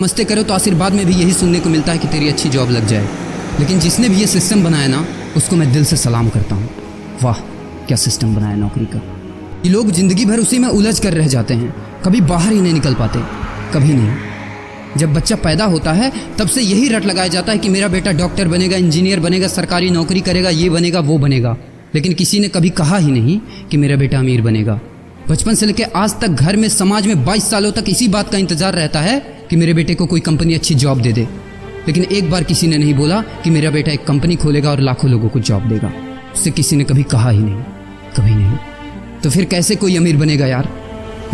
मस्ते करो तो आशीर्वाद में भी यही सुनने को मिलता है कि तेरी अच्छी जॉब लग जाए। लेकिन जिसने भी ये सिस्टम बनाया ना, उसको मैं दिल से सलाम करता हूँ। वाह क्या सिस्टम बनाया नौकरी का। ये लोग जिंदगी भर उसी में उलझ कर रह जाते हैं, कभी बाहर ही नहीं निकल पाते, कभी नहीं। जब बच्चा पैदा होता है तब से यही रट लगाया जाता है कि मेरा बेटा डॉक्टर बनेगा, इंजीनियर बनेगा, सरकारी नौकरी करेगा, ये बनेगा वो बनेगा। लेकिन किसी ने कभी कहा ही नहीं कि मेरा बेटा अमीर बनेगा। बचपन से लेकर आज तक घर में, समाज में 22 सालों तक इसी बात का इंतजार रहता है कि मेरे बेटे को कोई कंपनी अच्छी जॉब दे दे। लेकिन एक बार किसी ने नहीं बोला कि मेरा बेटा एक कंपनी खोलेगा और लाखों लोगों को जॉब देगा। उससे किसी ने कभी कहा ही नहीं, कभी नहीं। तो फिर कैसे कोई अमीर बनेगा यार,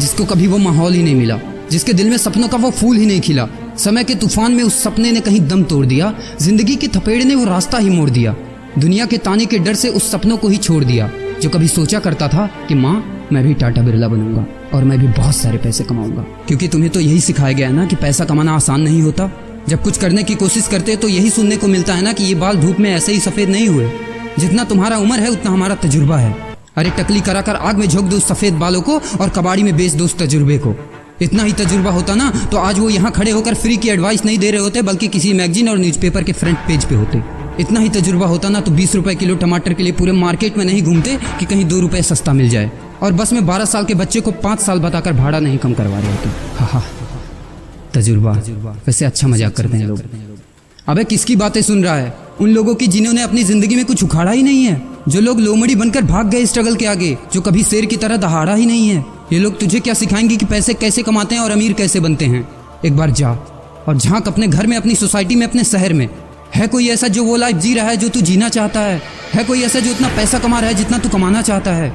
जिसको कभी वो माहौल ही नहीं मिला, जिसके दिल में सपनों का वो फूल ही नहीं खिला। समय के तूफान में उस सपने ने कहीं दम तोड़ दिया, जिंदगी के थपेड़ ने वो रास्ता ही मोड़ दिया, दुनिया के ताने के डर से उस सपनों को ही छोड़ दिया। जो कभी सोचा करता था कि माँ मैं भी टाटा बिरला बनूंगा और मैं भी बहुत सारे पैसे कमाऊंगा। क्योंकि तुम्हें तो यही सिखाया गया है ना कि पैसा कमाना आसान नहीं होता। जब कुछ करने की कोशिश करते तो यही सुनने को मिलता है ना कि ये बाल धूप में ऐसे ही सफेद नहीं हुए। जितना तुम्हारा उम्र है उतना हमारा तजुर्बा है। अरे टकली कराकर आग में झोंक दो उस सफेद बालों को और कबाड़ी में बेच दो उस तजुर्बे को। इतना ही तजुर्बा होता ना तो आज वो यहाँ खड़े होकर फ्री की एडवाइस नहीं दे रहे होते, बल्कि किसी मैगजीन और न्यूज़पेपर के फ्रंट पेज पे होते। इतना ही तजुर्बा होता ना तो 20 रुपए किलो टमाटर के लिए पूरे मार्केट में नहीं घूमते कि कहीं 2 रुपए सस्ता मिल जाए। और बस में 12 साल के बच्चे को 5 साल बताकर भाड़ा नहीं कम करवा रहे होते। हा तजुर्बा। वैसे अच्छा मजाक करते हैं लोग। अबे किसकी बातें सुन रहा है? उन लोगों की जिन्होंने अपनी जिंदगी में कुछ उखाड़ा ही नहीं है, जो लोग लोमड़ी बनकर भाग गए स्ट्रगल के आगे, जो कभी शेर की तरह दहाड़ा ही नहीं है। ये लोग तुझे क्या सिखाएंगे कि पैसे कैसे कमाते हैं और अमीर कैसे बनते हैं। एक बार जा और झांक अपने घर में, अपनी सोसाइटी में, अपने शहर में। है कोई ऐसा जो वो लाइफ जी रहा है जो तू जीना चाहता है? है कोई ऐसा जो इतना पैसा कमा रहा है जितना तू कमाना चाहता है?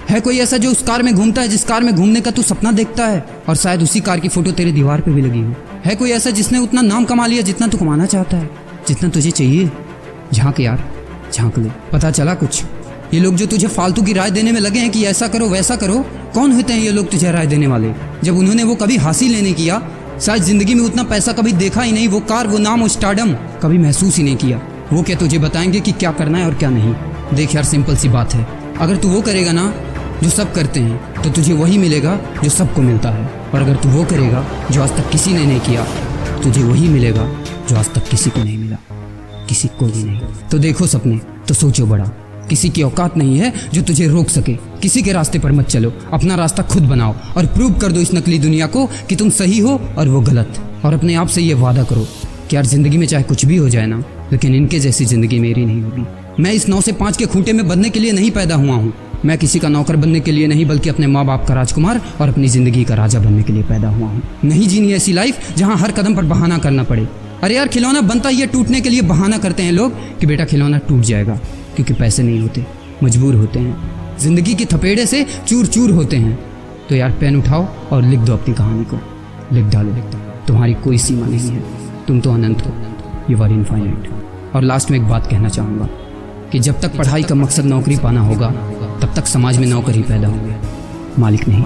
है कोई ऐसा जो उस कार में घूमता है जिस कार में घूमने का तू सपना देखता है और शायद उसी कार की फोटो तेरे दीवार पे भी लगी हो? है कोई ऐसा जिसने उतना नाम कमा लिया जितना तू कमाना चाहता है, जितना तुझे चाहिए? झांक यार, झांक ले, पता चला कुछ। ये लोग जो तुझे फालतू की राय देने में लगे हैं कि ऐसा करो वैसा करो, कौन होते हैं ये लोग तुझे राय देने वाले, जब उन्होंने वो कभी हासिल नहीं किया? शायद जिंदगी में उतना पैसा कभी देखा ही नहीं, वो कार, वो नाम, वो स्टारडम कभी महसूस ही नहीं किया। वो क्या तुझे बताएंगे कि क्या करना है और क्या नहीं? देख यार, सिंपल सी बात है, अगर तू वो करेगा ना जो सब करते हैं तो तुझे वही मिलेगा जो सबको मिलता है। और अगर तू वो करेगा जो आज तक किसी ने नहीं किया, तुझे वही मिलेगा जो आज तक किसी को नहीं मिला, किसी को भी नहीं। तो देखो सपने तो सोचो बड़ा। किसी की औकात नहीं है जो तुझे रोक सके। किसी के रास्ते पर मत चलो, अपना रास्ता खुद बनाओ और प्रूव कर दो इस नकली दुनिया को कि तुम सही हो और वो गलत। और अपने आप से ये वादा करो कि यार जिंदगी में चाहे कुछ भी हो जाए ना, लेकिन इनके जैसी जिंदगी मेरी नहीं होगी। मैं इस 9 से 5 के खूंटे में बंधने के लिए नहीं पैदा हुआ हूँ। मैं किसी का नौकर बनने के लिए नहीं, बल्कि अपने माँ बाप का राजकुमार और अपनी जिंदगी का राजा बनने के लिए पैदा हुआ हूँ। नहीं जीनी ऐसी लाइफ जहाँ हर कदम पर बहाना करना पड़े। अरे यार, खिलौना बनता ही है टूटने के लिए। बहाना करते हैं लोग कि बेटा खिलौना टूट जाएगा, क्योंकि पैसे नहीं होते, मजबूर होते हैं, जिंदगी की थपेड़े से चूर चूर होते हैं। तो यार पेन उठाओ और लिख दो अपनी कहानी को, लिख डालो। तुम्हारी कोई सीमा नहीं है, तुम तो अनंत हो, यू आर इनफाइनाइट। और लास्ट में एक बात कहना चाहूँगा कि जब तक पढ़ाई का मकसद नौकरी पाना होगा, तब तक समाज में नौकर ही पैदा होंगे, मालिक नहीं।